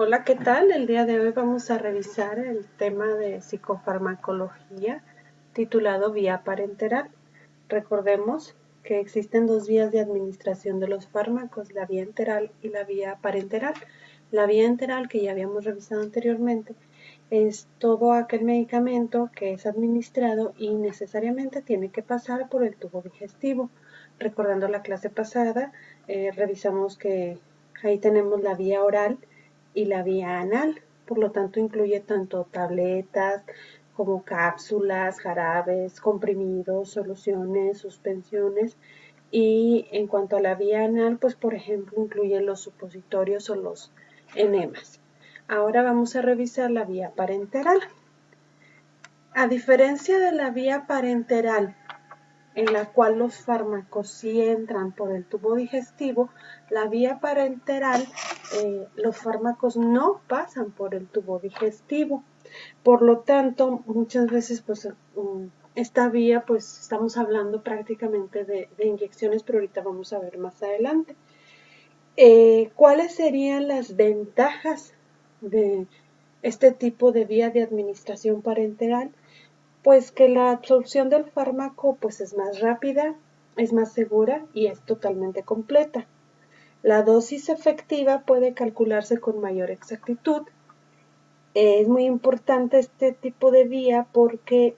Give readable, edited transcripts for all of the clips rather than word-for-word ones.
Hola, ¿qué tal? El día de hoy vamos a revisar el tema de psicofarmacología titulado vía parenteral. Recordemos que existen dos vías de administración de los fármacos, la vía enteral y la vía parenteral. La vía enteral, que ya habíamos revisado anteriormente, es todo aquel medicamento que es administrado y necesariamente tiene que pasar por el tubo digestivo. Recordando la clase pasada, revisamos que ahí tenemos la vía oral y la vía anal, por lo tanto incluye tanto tabletas como cápsulas, jarabes, comprimidos, soluciones, suspensiones. Y en cuanto a la vía anal, pues por ejemplo incluye los supositorios o los enemas. Ahora vamos a revisar la vía parenteral. A diferencia de la vía parenteral, en la cual los fármacos sí entran por el tubo digestivo, la vía parenteral, los fármacos no pasan por el tubo digestivo. Por lo tanto, muchas veces pues esta vía pues estamos hablando prácticamente de inyecciones, pero ahorita vamos a ver más adelante. ¿Cuáles serían las ventajas de este tipo de vía de administración parenteral? Pues que la absorción del fármaco pues es más rápida, es más segura y es totalmente completa. La dosis efectiva puede calcularse con mayor exactitud. Es muy importante este tipo de vía porque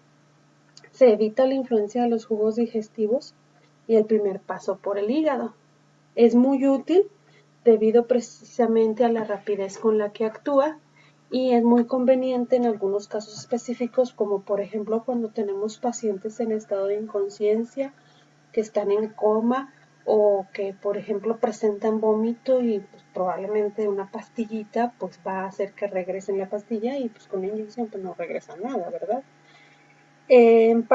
se evita la influencia de los jugos digestivos y el primer paso por el hígado. Es muy útil debido precisamente a la rapidez con la que actúa y es muy conveniente en algunos casos específicos, como por ejemplo cuando tenemos pacientes en estado de inconsciencia, que están en coma o que por ejemplo presentan vómito y pues, probablemente una pastillita pues va a hacer que regresen la pastilla y pues con la inyección pues no regresa nada, ¿verdad? En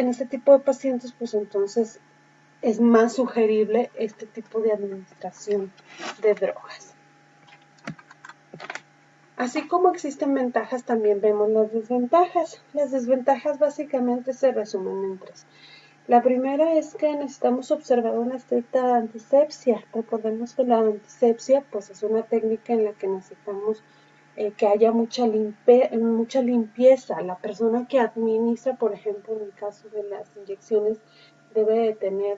este tipo de pacientes pues entonces es más sugerible este tipo de administración de drogas. Así como existen ventajas, también vemos las desventajas. Las desventajas básicamente se resumen en tres. La primera es que necesitamos observar una estricta antisepsia. Recordemos que la antisepsia pues, es una técnica en la que necesitamos que haya mucha limpieza. La persona que administra, por ejemplo, en el caso de las inyecciones, debe de tener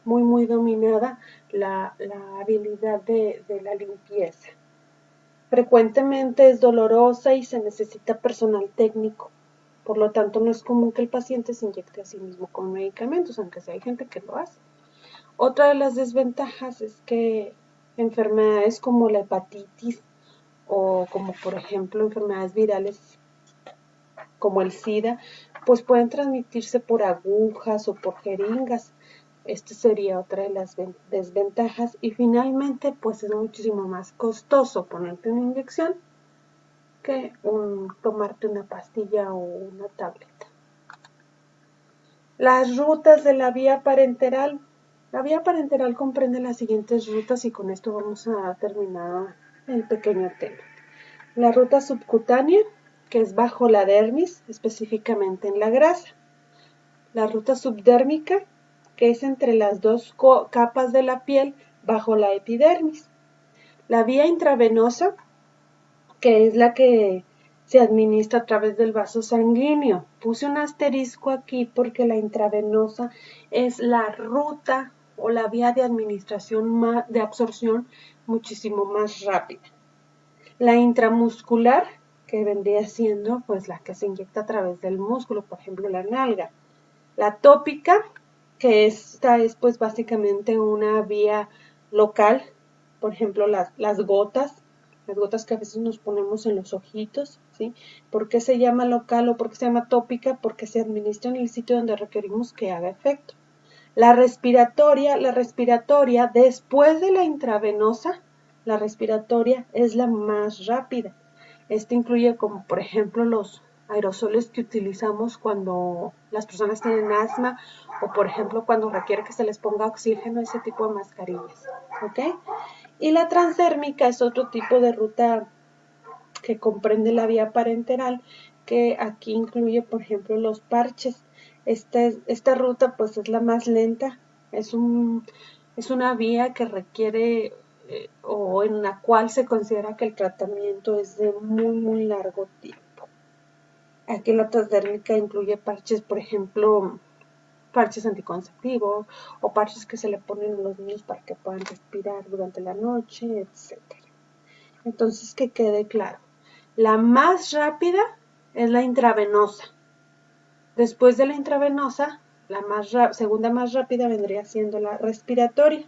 muy dominada la habilidad de la limpieza. Frecuentemente es dolorosa y se necesita personal técnico. Por lo tanto, no es común que el paciente se inyecte a sí mismo con medicamentos, aunque sí hay gente que lo hace. Otra de las desventajas es que enfermedades como la hepatitis o como por ejemplo enfermedades virales como el SIDA, pues pueden transmitirse por agujas o por jeringas. Esta sería otra de las desventajas. Y finalmente, pues es muchísimo más costoso ponerte una inyección que tomarte una pastilla o una tableta. Las rutas de la vía parenteral. La vía parenteral comprende las siguientes rutas y con esto vamos a terminar el pequeño tema. La ruta subcutánea, que es bajo la dermis, específicamente en la grasa. La ruta subdérmica, que es entre las dos capas de la piel bajo la epidermis. La vía intravenosa, que es la que se administra a través del vaso sanguíneo. Puse un asterisco aquí porque la intravenosa es la ruta o la vía de administración de absorción muchísimo más rápida. La intramuscular, que vendría siendo pues la que se inyecta a través del músculo, por ejemplo la nalga. La tópica, que esta es pues básicamente una vía local, por ejemplo las gotas que a veces nos ponemos en los ojitos, ¿sí? ¿Por qué se llama local o por qué se llama tópica? Porque se administra en el sitio donde requerimos que haga efecto. La respiratoria después de la intravenosa, la respiratoria es la más rápida. Este incluye como por ejemplo los aerosoles que utilizamos cuando las personas tienen asma o por ejemplo cuando requiere que se les ponga oxígeno, ese tipo de mascarillas, ¿ok? Y la transdérmica es otro tipo de ruta que comprende la vía parenteral, que aquí incluye por ejemplo los parches. Esta ruta pues es la más lenta, es una vía que requiere o en la cual se considera que el tratamiento es de muy largo tiempo. Aquí la transdérmica incluye parches, por ejemplo, parches anticonceptivos o parches que se le ponen a los niños para que puedan respirar durante la noche, etc. Entonces, que quede claro, la más rápida es la intravenosa. Después de la intravenosa, la segunda más rápida vendría siendo la respiratoria.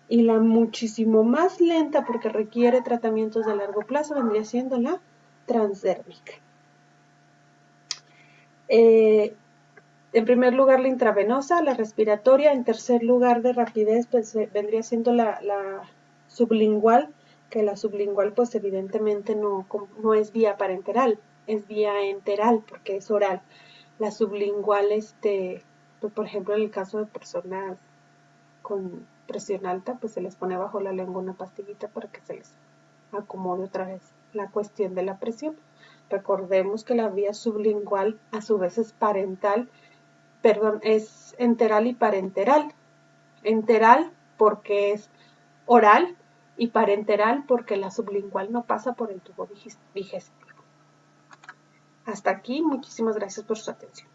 Y la muchísimo más lenta, porque requiere tratamientos de largo plazo, vendría siendo la transdérmica. En primer lugar, la intravenosa, la respiratoria. En tercer lugar de rapidez, pues vendría siendo la sublingual, que la sublingual, pues evidentemente no es vía parenteral, es vía enteral, porque es oral. La sublingual, pues, por ejemplo, en el caso de personas con presión alta, pues se les pone bajo la lengua una pastillita para que se les acomode otra vez la cuestión de la presión. Recordemos que la vía sublingual a su vez es parental, es enteral y parenteral. Enteral porque es oral y parenteral porque la sublingual no pasa por el tubo digestivo. Hasta aquí, muchísimas gracias por su atención.